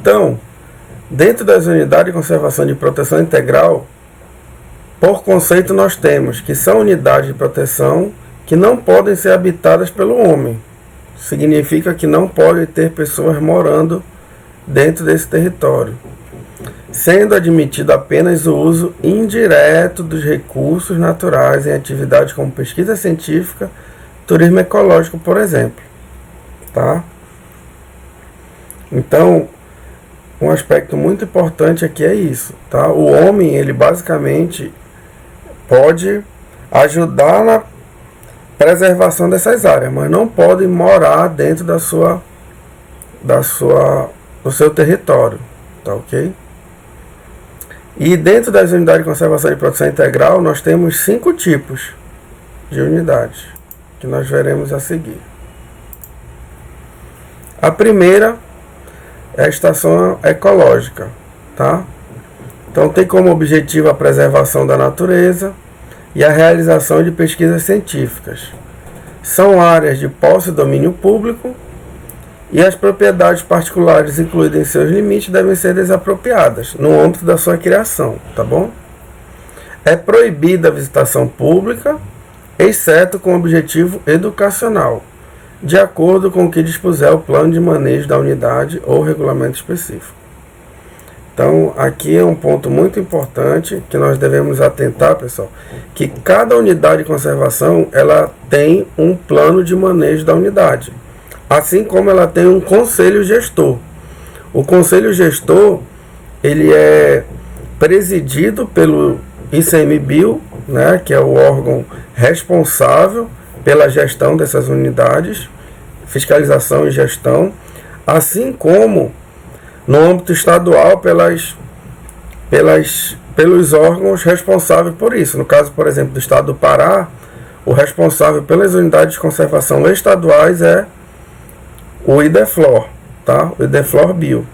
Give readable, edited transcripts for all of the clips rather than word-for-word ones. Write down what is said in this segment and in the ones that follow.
Então, dentro das unidades de conservação de proteção integral, por conceito nós temos que são unidades de proteção que não podem ser habitadas pelo homem. Significa que não pode ter pessoas morando dentro desse território, sendo admitido apenas o uso indireto dos recursos naturais em atividades como pesquisa científica, turismo ecológico, por exemplo. Tá? Então, um aspecto muito importante aqui é isso. Tá? O homem, ele basicamente pode ajudar na preservação dessas áreas, mas não pode morar dentro do seu território. Tá, ok? E dentro das unidades de conservação e proteção integral, nós temos 5 tipos de unidades, que nós veremos a seguir. A primeira é a estação ecológica, tá? Então tem como objetivo a preservação da natureza e a realização de pesquisas científicas. São áreas de posse e domínio público e as propriedades particulares incluídas em seus limites devem ser desapropriadas no âmbito da sua criação, tá bom? É proibida a visitação pública, exceto com objetivo educacional, de acordo com o que dispuser o plano de manejo da unidade ou regulamento específico. Então, aqui é um ponto muito importante que nós devemos atentar, pessoal, que cada unidade de conservação, ela tem um plano de manejo da unidade, assim como ela tem um conselho gestor. O conselho gestor, ele é presidido pelo ICMBio, né, que é o órgão responsável pela gestão dessas unidades, fiscalização e gestão, assim como no âmbito estadual pelos órgãos responsáveis por isso. No caso, por exemplo, do estado do Pará, o responsável pelas unidades de conservação estaduais é o IDEFLOR, tá? O IDEFLOR Bio.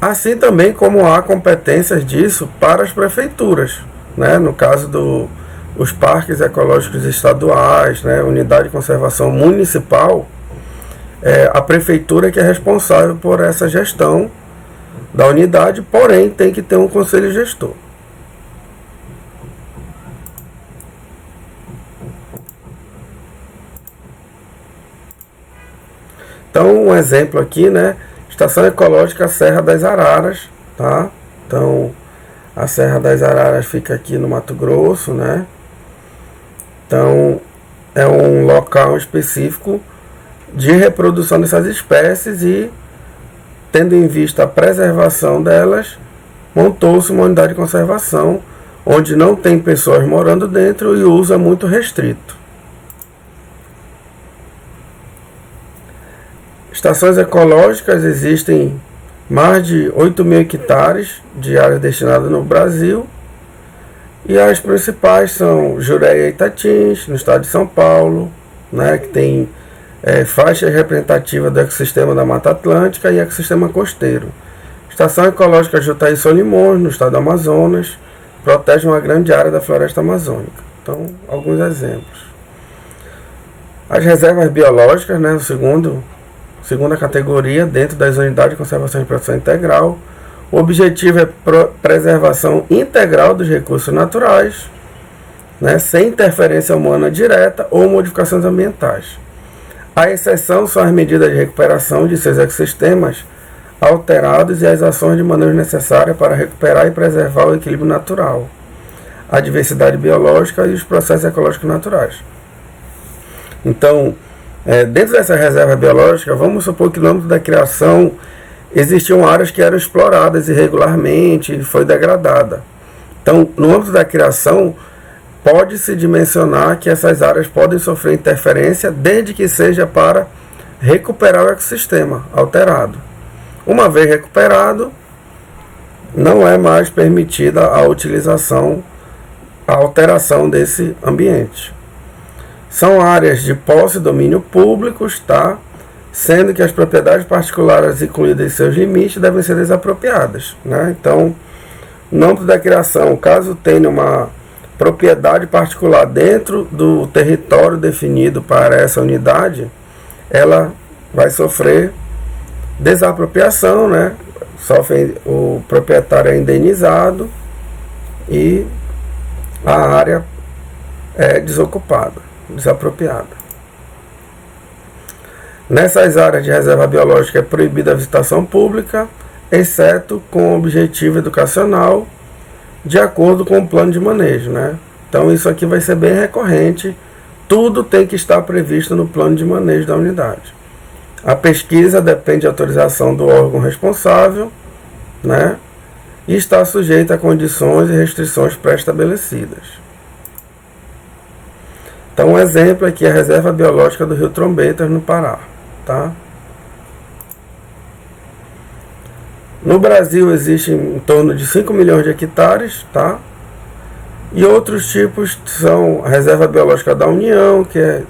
Assim também como há competências disso para as prefeituras, né? No caso dos parques ecológicos estaduais, né? Unidade de conservação municipal, a prefeitura que é responsável por essa gestão da unidade, porém tem que ter um conselho gestor. Então, um exemplo aqui, né? Estação Ecológica Serra das Araras, tá? Então, a Serra das Araras fica aqui no Mato Grosso, né? Então, é um local específico de reprodução dessas espécies e, tendo em vista a preservação delas, montou-se uma unidade de conservação onde não tem pessoas morando dentro e o uso é muito restrito. Estações ecológicas existem mais de 8.000 hectares de áreas destinadas no Brasil e as principais são Jureia e Itatins, no estado de São Paulo, né, que tem faixas representativas do ecossistema da Mata Atlântica e ecossistema costeiro. Estação Ecológica Jutaí Solimões, no estado do Amazonas, protege uma grande área da floresta amazônica. Então, alguns exemplos. As reservas biológicas, né, segunda categoria, dentro das unidades de conservação e proteção integral. O objetivo é preservação integral dos recursos naturais, né, sem interferência humana direta ou modificações ambientais. A exceção são as medidas de recuperação de seus ecossistemas alterados e as ações de manejo necessárias para recuperar e preservar o equilíbrio natural, a diversidade biológica e os processos ecológicos naturais. Então, dentro dessa reserva biológica, vamos supor que no âmbito da criação existiam áreas que eram exploradas irregularmente e foi degradada. Então, no âmbito da criação, pode-se dimensionar que essas áreas podem sofrer interferência desde que seja para recuperar o ecossistema alterado. Uma vez recuperado, não é mais permitida a utilização, a alteração desse ambiente. São áreas de posse e domínio públicos, tá? Sendo que as propriedades particulares incluídas em seus limites devem ser desapropriadas, né? Então, no âmbito da criação, caso tenha uma propriedade particular dentro do território definido para essa unidade, ela vai sofrer desapropriação, né? O proprietário é indenizado e a área é desocupada, desapropriada. Nessas áreas de reserva biológica é proibida a visitação pública, exceto com objetivo educacional, de acordo com o plano de manejo, né? Então isso aqui vai ser bem recorrente, tudo tem que estar previsto no plano de manejo da unidade. A pesquisa depende de autorização do órgão responsável, né? E está sujeita a condições e restrições pré-estabelecidas. Então um exemplo aqui é a reserva biológica do Rio Trombetas, no Pará, tá? No Brasil existem em torno de 5 milhões de hectares, tá? E outros tipos são a Reserva Biológica da União, que é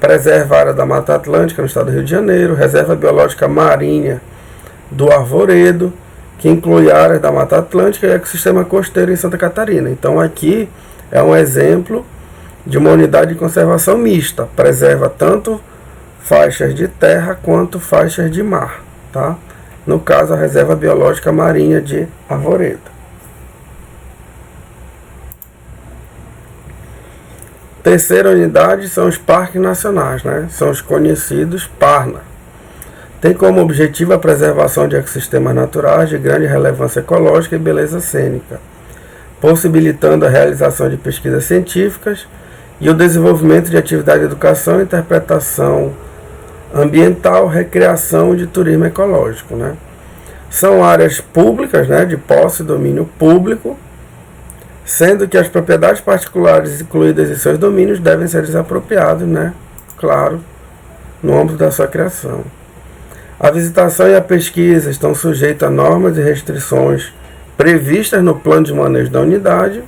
preserva a área da Mata Atlântica no estado do Rio de Janeiro, Reserva Biológica Marinha do Arvoredo, que inclui áreas da Mata Atlântica e ecossistema costeiro em Santa Catarina. Então aqui é um exemplo de uma unidade de conservação mista, preserva tanto faixas de terra quanto faixas de mar, tá? No caso, a Reserva Biológica Marinha de Arvoredo. Terceira unidade são os parques nacionais, né? São os conhecidos PARNA. Tem como objetivo a preservação de ecossistemas naturais de grande relevância ecológica e beleza cênica, possibilitando a realização de pesquisas científicas e o desenvolvimento de atividade de educação, interpretação ambiental, recreação e de turismo ecológico, né? São áreas públicas, né, de posse e domínio público, sendo que as propriedades particulares incluídas em seus domínios devem ser desapropriadas, né, claro, no âmbito da sua criação. A visitação e a pesquisa estão sujeitas a normas e restrições previstas no plano de manejo da unidade.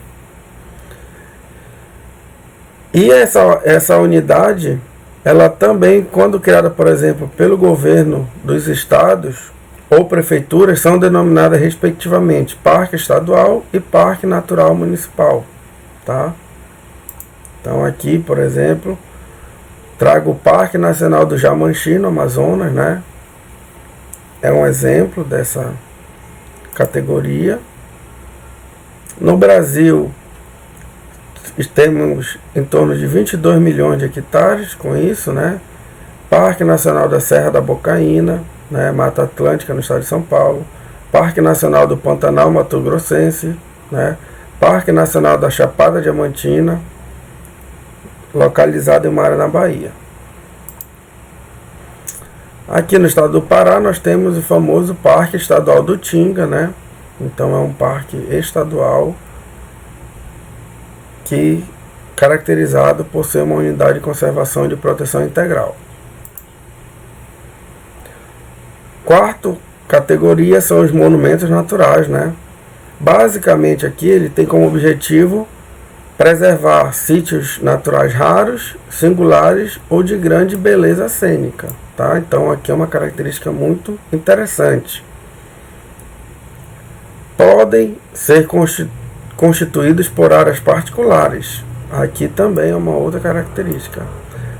E essa unidade, ela também, quando criada, por exemplo, pelo governo dos estados ou prefeituras, são denominadas respectivamente Parque Estadual e Parque Natural Municipal, tá? Então aqui, por exemplo, trago o Parque Nacional do Jamanchim, no Amazonas, né? É um exemplo dessa categoria. No Brasil, temos em torno de 22 milhões de hectares com isso, né? Parque Nacional da Serra da Bocaína, né? Mata Atlântica no estado de São Paulo, Parque Nacional do Pantanal Mato Grossense, né? Parque Nacional da Chapada Diamantina, localizado em uma área na Bahia. Aqui no estado do Pará nós temos o famoso Parque Estadual do Tinga, né? Então é um parque estadual que caracterizado por ser uma unidade de conservação e de proteção integral. Quarta categoria são os monumentos naturais, né? Basicamente aqui ele tem como objetivo preservar sítios naturais raros, singulares ou de grande beleza cênica, tá? Então aqui é uma característica muito interessante. Podem ser constituídos por áreas particulares. Aqui também é uma outra característica.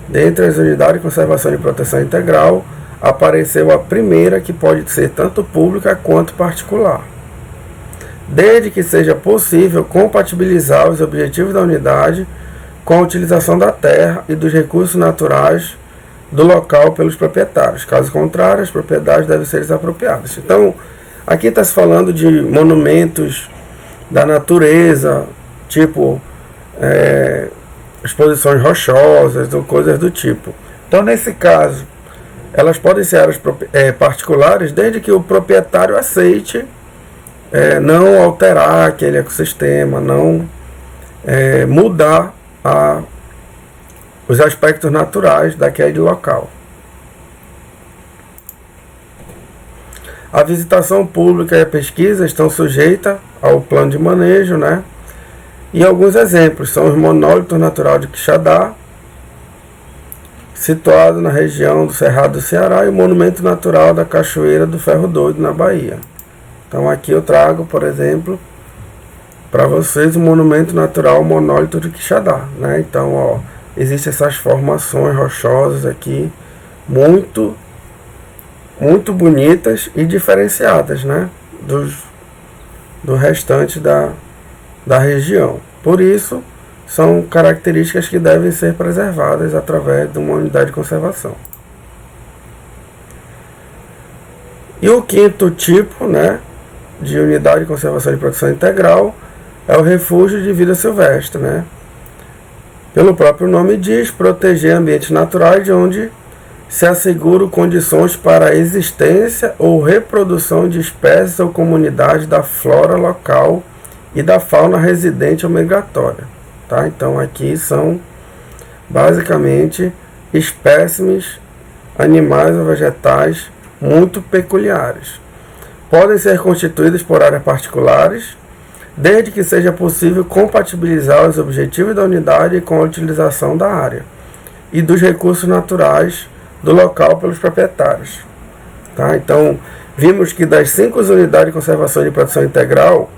Dentre as unidades de conservação e proteção integral, apareceu a primeira, que pode ser tanto pública quanto particular, desde que seja possível compatibilizar os objetivos da unidade com a utilização da terra e dos recursos naturais do local pelos proprietários. Caso contrário, as propriedades devem ser desapropriadas. Então, aqui está se falando de monumentos da natureza, tipo exposições rochosas ou coisas do tipo. Então, nesse caso, elas podem ser áreas particulares, desde que o proprietário aceite não alterar aquele ecossistema, não mudar os aspectos naturais daquele local. A visitação pública e a pesquisa estão sujeitas ao plano de manejo, né? E alguns exemplos são os monólitos natural de Quixadá, situado na região do Cerrado do Ceará, e o monumento natural da Cachoeira do Ferro Doido, na Bahia. Então aqui eu trago, por exemplo, para vocês o monumento natural monólito de Quixadá, né? Então, ó, existem essas formações rochosas aqui, muito muito bonitas e diferenciadas, né, do restante da região. Por isso, são características que devem ser preservadas através de uma unidade de conservação. E o quinto tipo, né, de unidade de conservação de proteção integral é o refúgio de vida silvestre, né? Pelo próprio nome diz, proteger ambientes naturais de onde se asseguram condições para a existência ou reprodução de espécies ou comunidades da flora local e da fauna residente ou migratória. Tá? Então aqui são basicamente espécimes animais ou vegetais muito peculiares. Podem ser constituídos por áreas particulares, desde que seja possível compatibilizar os objetivos da unidade com a utilização da área e dos recursos naturais do local pelos proprietários. Tá? Então, vimos que das 5 unidades de conservação e de proteção integral,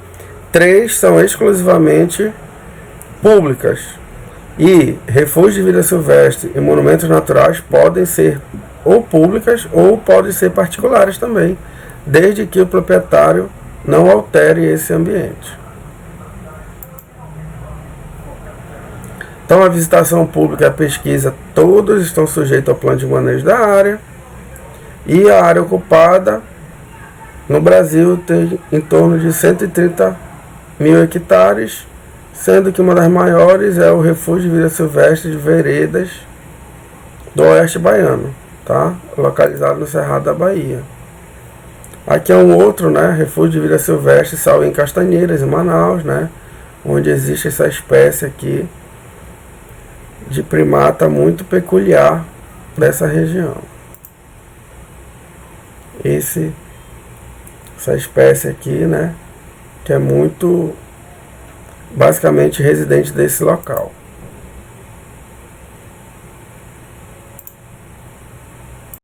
3 são exclusivamente públicas. E refúgios de vida silvestre e monumentos naturais podem ser ou públicas ou podem ser particulares também, desde que o proprietário não altere esse ambiente. Então, a visitação pública e a pesquisa, todos estão sujeitos ao plano de manejo da área. E a área ocupada no Brasil tem em torno de 130 mil hectares, sendo que uma das maiores é o Refúgio de Vida Silvestre de Veredas do Oeste Baiano, tá? Localizado no Cerrado da Bahia. Aqui é um outro, né, Refúgio de Vida Silvestre, salvo em Castanheiras, em Manaus, né, onde existe essa espécie aqui de primata muito peculiar dessa região. Essa espécie aqui, né, que é muito basicamente residente desse local.